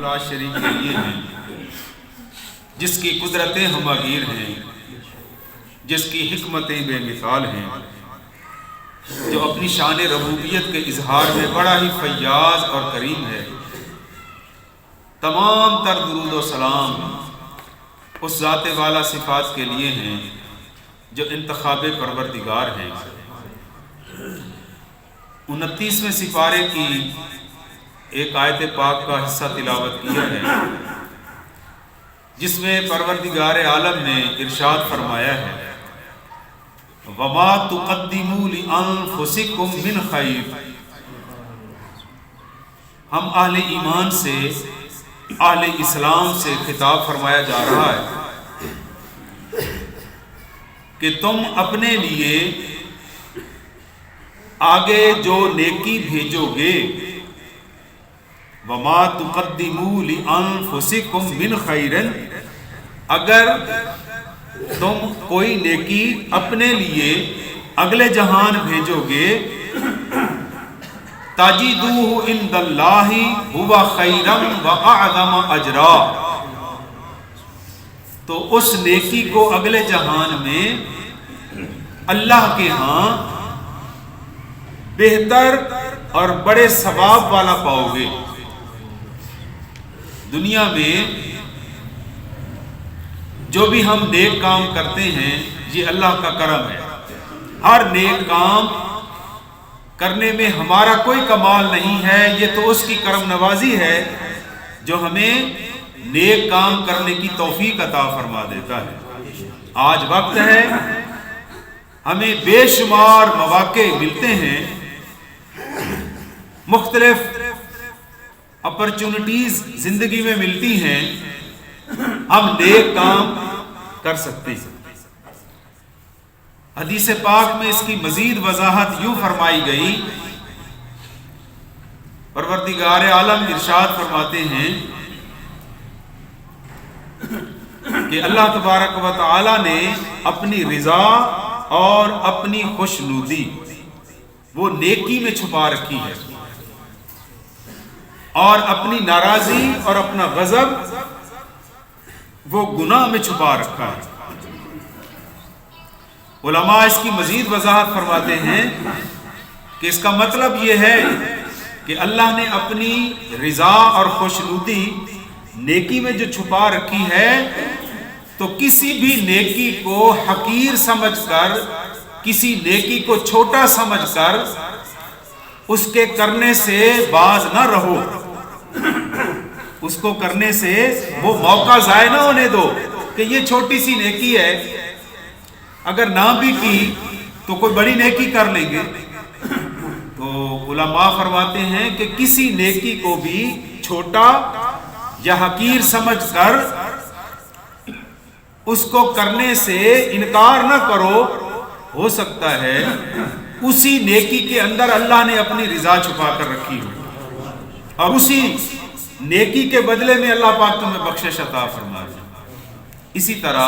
لا شریک کے لیے ہیں، جس کی قدرتیں ہماگیر ہیں، جس کی حکمتیں بے مثال ہیں، جو اپنی شان ربوبیت کے اظہار میں بڑا ہی فیاض اور کریم ہے۔ تمام تر درود و سلام اس ذات والا صفات کے لیے ہیں جو انتخاب پروردگار ہیں۔ 29ویں سپارے کی ایک آیت پاک کا حصہ تلاوت کیا ہے، جس میں پروردگار عالم نے ارشاد فرمایا ہے وَمَا تُقَدِّمُوا لِأَنفُسِكُم مِّن خَيْرٍ۔ ہم اہل ایمان سے، اہل اسلام سے خطاب فرمایا جا رہا ہے کہ تم اپنے لیے آگے جو نیکی بھیجو گے، وَمَا تُقَدِّمُوا لِأَنفُسِكُم مِّن خَيْرٍ، اگر تم کوئی نیکی اپنے لیے اگلے جہان بھیجو گے، تَجِدُوهُ عِندَ اللَّهِ هُوَ خَيْرًا وَأَعْظَمَ أَجْرًا، تو اس نیکی کو اگلے جہان میں اللہ کے ہاں بہتر اور بڑے ثواب والا پاؤ گے۔ دنیا میں جو بھی ہم نیک کام کرتے ہیں یہ اللہ کا کرم ہے۔ ہر نیک کام کرنے میں ہمارا کوئی کمال نہیں ہے، یہ تو اس کی کرم نوازی ہے جو ہمیں نیک کام کرنے کی توفیق عطا فرما دیتا ہے۔ آج وقت ہے، ہمیں بے شمار مواقع ملتے ہیں، مختلف اپرچونٹیز زندگی میں ملتی ہیں، ہم نیک کام کر سکتے ہیں۔ حدیث پاک میں اس کی مزید وضاحت یوں فرمائی گئی، پروردگار عالم ارشاد فرماتے ہیں کہ اللہ تبارک و تعالی نے اپنی رضا اور اپنی خوشنودی وہ نیکی میں چھپا رکھی ہے، اور اپنی ناراضی اور اپنا غضب وہ گناہ میں چھپا رکھا ہے۔ علماء اس کی مزید وضاحت فرماتے ہیں کہ اس کا مطلب یہ ہے کہ اللہ نے اپنی رضا اور خوشنودی نیکی میں جو چھپا رکھی ہے، تو کسی بھی نیکی کو حقیر سمجھ کر، کسی نیکی کو چھوٹا سمجھ کر اس کے کرنے سے باز نہ رہو، اس کو کرنے سے وہ موقع ضائع نہ ہونے دو کہ یہ چھوٹی سی نیکی ہے، اگر نہ بھی کی تو کوئی بڑی نیکی کر لیں گے۔ تو علماء فرماتے ہیں کہ کسی نیکی کو بھی چھوٹا یا حقیر سمجھ کر اس کو کرنے سے انکار نہ کرو، ہو سکتا ہے اسی نیکی کے اندر اللہ نے اپنی رضا چھپا کر رکھی ہو، اور اسی نیکی کے بدلے میں اللہ پاک تمہیں بخشش عطا فرما دے۔ اسی طرح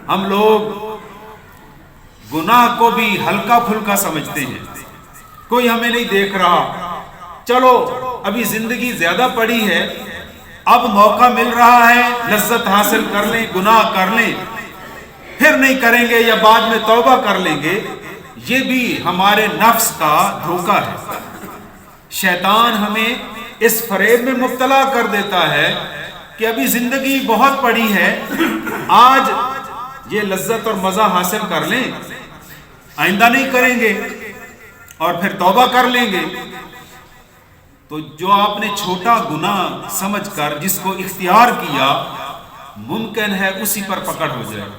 ہم لوگ گناہ کو بھی ہلکا پھلکا سمجھتے ہیں، کوئی ہمیں نہیں دیکھ رہا، چلو ابھی زندگی زیادہ پڑی ہے، اب موقع مل رہا ہے، لذت حاصل کر لیں، گناہ کر لیں، پھر نہیں کریں گے یا بعد میں توبہ کر لیں گے۔ یہ بھی ہمارے نفس کا دھوکہ ہے۔ شیطان ہمیں اس فریب میں مبتلا کر دیتا ہے کہ ابھی زندگی بہت پڑی ہے، آج یہ لذت اور مزہ حاصل کر لیں، آئندہ نہیں کریں گے اور پھر توبہ کر لیں گے۔ تو جو آپ نے چھوٹا گناہ سمجھ کر جس کو اختیار کیا، ممکن ہے اسی پر پکڑ ہو جائے،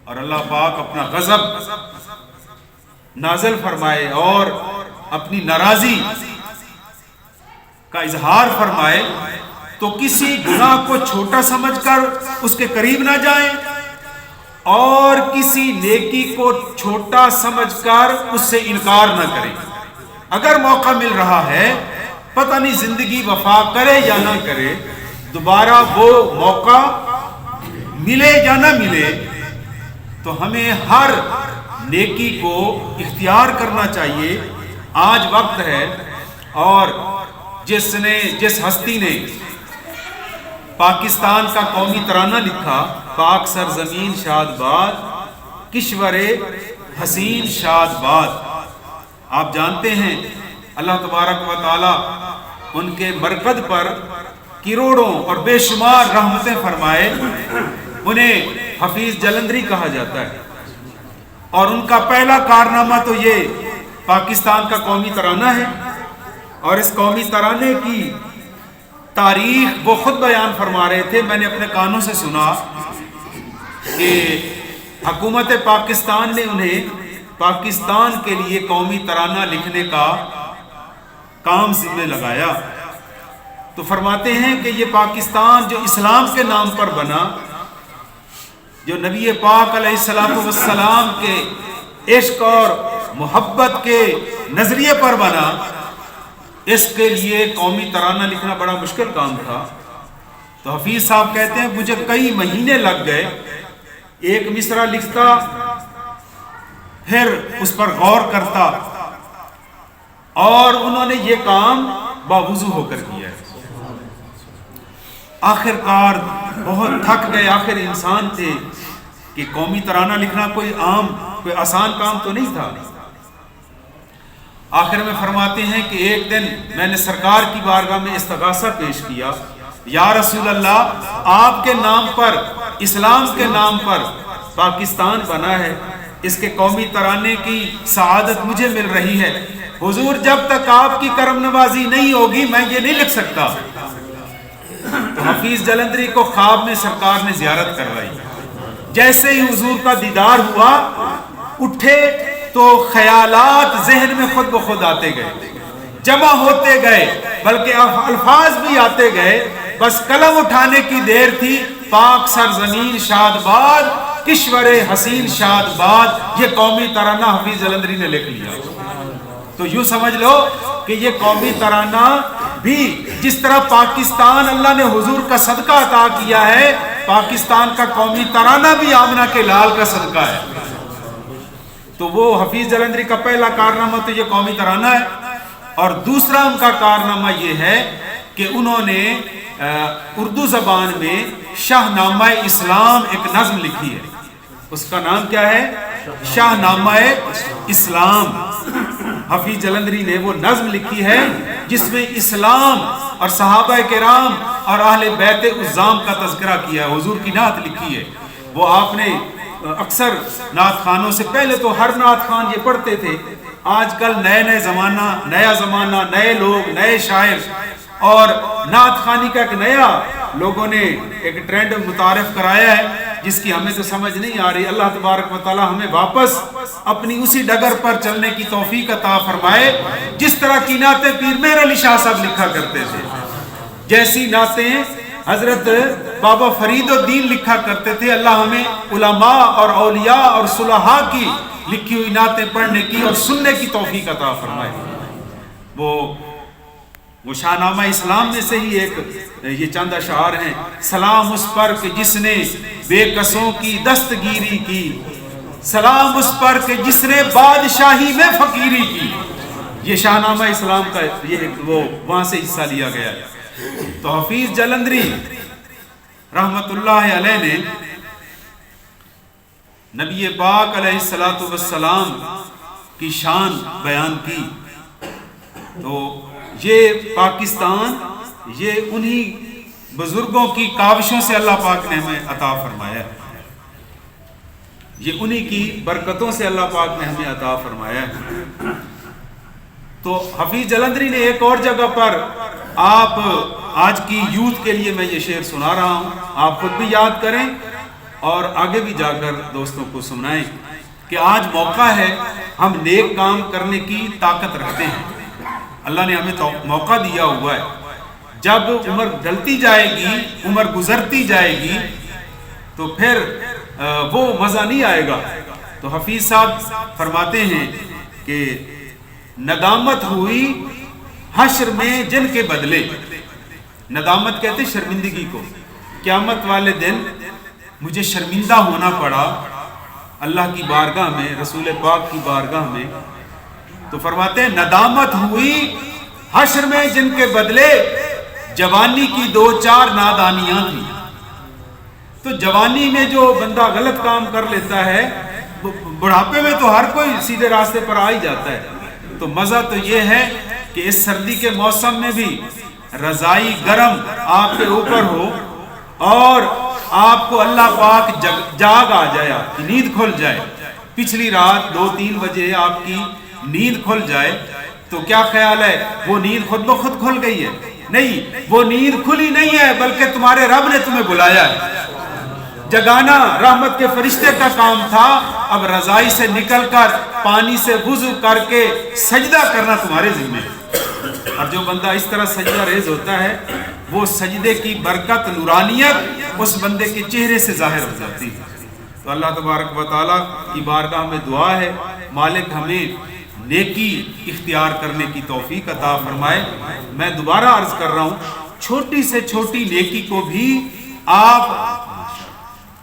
اور اللہ پاک اپنا غضب نازل فرمائے اور اپنی ناراضی کا اظہار فرمائے، تو کسی گناہ کو چھوٹا سمجھ کر اس کے قریب نہ جائیں، اور کسی نیکی کو چھوٹا سمجھ کر اس سے انکار نہ کریں۔ اگر موقع مل رہا ہے، پتہ نہیں زندگی وفا کرے یا نہ کرے، دوبارہ وہ موقع ملے یا نہ ملے، تو ہمیں ہر نیکی کو اختیار کرنا چاہیے۔ آج وقت ہے، اور جس ہستی نے پاکستان کا قومی ترانہ لکھا، پاک سرزمین شاد باد کشور حسین شاد باد، آپ جانتے ہیں اللہ تبارک و تعالی ان کے مرکز پر کروڑوں اور بے شمار رحمتیں فرمائے. انہیں حفیظ جلندری کہا جاتا ہے، اور ان کا پہلا کارنامہ تو یہ پاکستان کا قومی ترانہ ہے. اور اس قومی ترانے کی تاریخ وہ خود بیان فرما رہے تھے، میں نے اپنے کانوں سے سنا کہ حکومت پاکستان نے انہیں پاکستان کے لیے قومی ترانہ لکھنے کا کام ذمہ لگایا. تو فرماتے ہیں کہ یہ پاکستان جو اسلام کے نام پر بنا، جو نبی پاک علیہ السلام کے عشق اور محبت کے نظریے پر بنا، اس کے لیے قومی ترانہ لکھنا بڑا مشکل کام تھا. تو حفیظ صاحب کہتے ہیں مجھے کئی مہینے لگ گئے، ایک مصرع لکھتا پھر اس پر غور کرتا، اور انہوں نے یہ کام باوضو ہو کر کیا ہے. آخر کار بہت تھک گئے، آخر انسان تھے کہ قومی ترانہ لکھنا کوئی آسان کام تو نہیں تھا. آخر میں فرماتے ہیں کہ ایک دن میں نے سرکار کی بارگاہ میں استغاثہ پیش کیا، یا رسول اللہ، آپ کے نام پر، اسلام کے نام پر پاکستان بنا ہے، اس کے قومی ترانے کی سعادت مجھے مل رہی ہے، حضور جب تک آپ کی کرم نوازی نہیں ہوگی میں یہ نہیں لکھ سکتا. تو حفیظ جلندری کو خواب میں سرکار نے زیارت کروائی. جیسے ہی حضور کا دیدار ہوا، اٹھے تو خیالات ذہن میں خود بخود آتے گئے، جمع ہوتے گئے، بلکہ الفاظ بھی آتے گئے. بس قلم اٹھانے کی دیر تھی، پاک سرزمین شاد باد کشور حسین شاد باد، یہ قومی ترانہ حفیظ جلندری نے لکھ لیا. تو یوں سمجھ لو کہ یہ قومی ترانہ بھی جس طرح پاکستان اللہ نے حضور کا صدقہ عطا کیا ہے، پاکستان کا قومی ترانہ بھی آمنہ کے لال کا صدقہ ہے. تو وہ حفیظ جلندری کا پہلا کارنامہ تو یہ قومی ترانہ ہے. اور دوسرا ان کا کارنامہ یہ ہے کہ انہوں نے اردو زبان میں شاہ نامہ اسلام ایک نظم لکھی ہے. اس کا نام کیا ہے؟ شاہ نامہ اسلام. حفیظ جلندری نے وہ نظم لکھی ہے جس میں اسلام اور صحابہ کرام اور اہل بیت عظام کا تذکرہ کیا ہے، حضور کی نعت لکھی ہے. وہ آپ نے اکثر نعت خانوں سے، پہلے تو ہر نعت خان یہ پڑھتے تھے، آج کل نیا زمانہ، نئے لوگ، نئے شاعر، اور نعت خانی کا ایک نیا لوگوں نے ایک ٹرینڈ متعارف کرایا ہے جس کی ہمیں تو سمجھ نہیں آ رہی. اللہ تبارک و تعالی ہمیں واپس اپنی اسی ڈگر پر چلنے کی توفیق عطا فرمائے جس طرح کی نعتیں پیر مہر علی شاہ صاحب لکھا کرتے تھے، جیسی نعتیں حضرت بابا فرید الدین لکھا کرتے تھے. اللہ ہمیں علماء اور اولیاء اور صلحاء کی لکھی ہوئی نعتیں پڑھنے کی اور سننے کی توفیق عطا فرمائے. وہ شاہ نامہ اسلام میں سے ہی ایک یہ چند اشعار ہیں: سلام اس پر کہ جس نے بے کسوں کی دستگیری کی، سلام اس پر کہ جس نے بادشاہی میں فقیری کی. یہ شاہ نامہ اسلام کا یہ وہ وہاں سے حصہ لیا گیا ہے. تو حفیظ جلندری رحمت اللہ علیہ نے نبی پاک علیہ السلام کی شان بیان کی. تو یہ پاکستان، یہ انہی بزرگوں کی کاوشوں سے اللہ پاک نے ہمیں عطا فرمایا ہے، یہ انہی کی برکتوں سے اللہ پاک نے ہمیں عطا فرمایا ہے. تو حفیظ جلندری نے ایک اور جگہ پر، آپ آج کی یوتھ کے لیے میں یہ شعر سنا رہا ہوں، آپ خود بھی یاد کریں اور آگے بھی جا کر دوستوں کو سنائیں کہ آج موقع ہے، ہم نیک کام کرنے کی طاقت رکھتے ہیں. اللہ نے ہمیں موقع دیا ہوا ہے. جب عمر ڈلتی جائے گی، عمر گزرتی جائے گی، تو پھر وہ مزہ نہیں آئے گا. تو حفیظ صاحب فرماتے ہیں کہ ندامت ہوئی حشر میں جن کے بدلے، ندامت کہتے شرمندگی کو، قیامت والے دن مجھے شرمندہ ہونا پڑا اللہ کی بارگاہ میں، رسول پاک کی بارگاہ میں. تو فرماتے ہیں ندامت ہوئی حشر میں جن کے بدلے جوانی کی 2-4 نادانیاں تھیں. تو جوانی میں جو بندہ غلط کام کر لیتا ہے بڑھاپے میں تو ہر کوئی سیدھے راستے پر آ ہی جاتا ہے. تو مزہ تو یہ ہے کہ اس سردی کے موسم میں بھی رضائی گرم آپ کے اوپر ہو اور آپ کو اللہ پاک جاگ آ جائے، آپ کی نیند کھل جائے. پچھلی رات 2-3 بجے آپ کی نیند کھل جائے تو کیا خیال ہے وہ نیند خود بخود کھل گئی ہے؟ نہیں، وہ نیند کھلی نہیں ہے بلکہ تمہارے رب نے تمہیں بلایا ہے. جگانا رحمت کے فرشتے کا کام تھا، اب رضائی سے نکل کر پانی سے وضو کر کے سجدہ کرنا تمہارے ذمہ ہے. اور جو بندہ اس طرح سجدہ ریز ہوتا ہے وہ سجدے کی برکت، نورانیت اس بندے کے چہرے سے ظاہر ہو جاتی ہے. تو اللہ تبارک و تعالیٰ کی بارگاہ میں دعا ہے مالک ہمیں نیکی اختیار کرنے کی توفیق عطا فرمائے. میں دوبارہ عرض کر رہا ہوں، چھوٹی سے چھوٹی نیکی کو بھی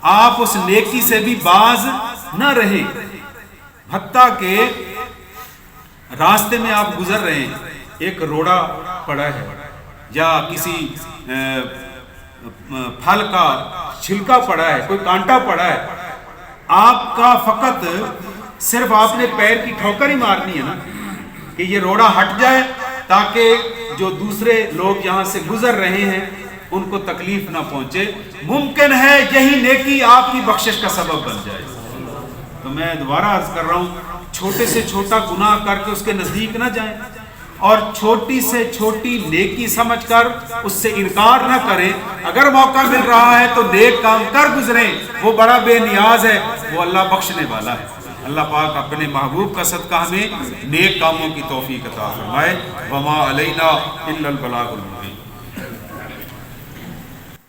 آپ اس نیکی سے بھی باز نہ رہے. حتیٰ کہ راستے میں آپ گزر رہے ہیں، ایک روڑا پڑا ہے یا کسی پھل کا چھلکا پڑا ہے، کوئی کانٹا پڑا ہے، آپ کا فقط صرف آپ نے پیر کی ٹھوکر ہی مارنی ہے نا کہ یہ روڑا ہٹ جائے تاکہ جو دوسرے لوگ یہاں سے گزر رہے ہیں ان کو تکلیف نہ پہنچے. ممکن ہے یہی نیکی آپ کی بخشش کا سبب بن جائے. تو میں دوبارہ عرض کر رہا ہوں، چھوٹے سے چھوٹا گناہ کر کے اس کے نزدیک نہ جائیں اور چھوٹی سے چھوٹی نیکی سمجھ کر اس سے انکار نہ کریں. اگر موقع مل رہا ہے تو نیک کام کر گزریں، وہ بڑا بے نیاز ہے، وہ اللہ بخشنے والا ہے. اللہ پاک اپنے محبوب کا صدقہ ہمیں نیک کاموں کی توفیق عطا فرمائے. وما علینا الا البلاغ المبین.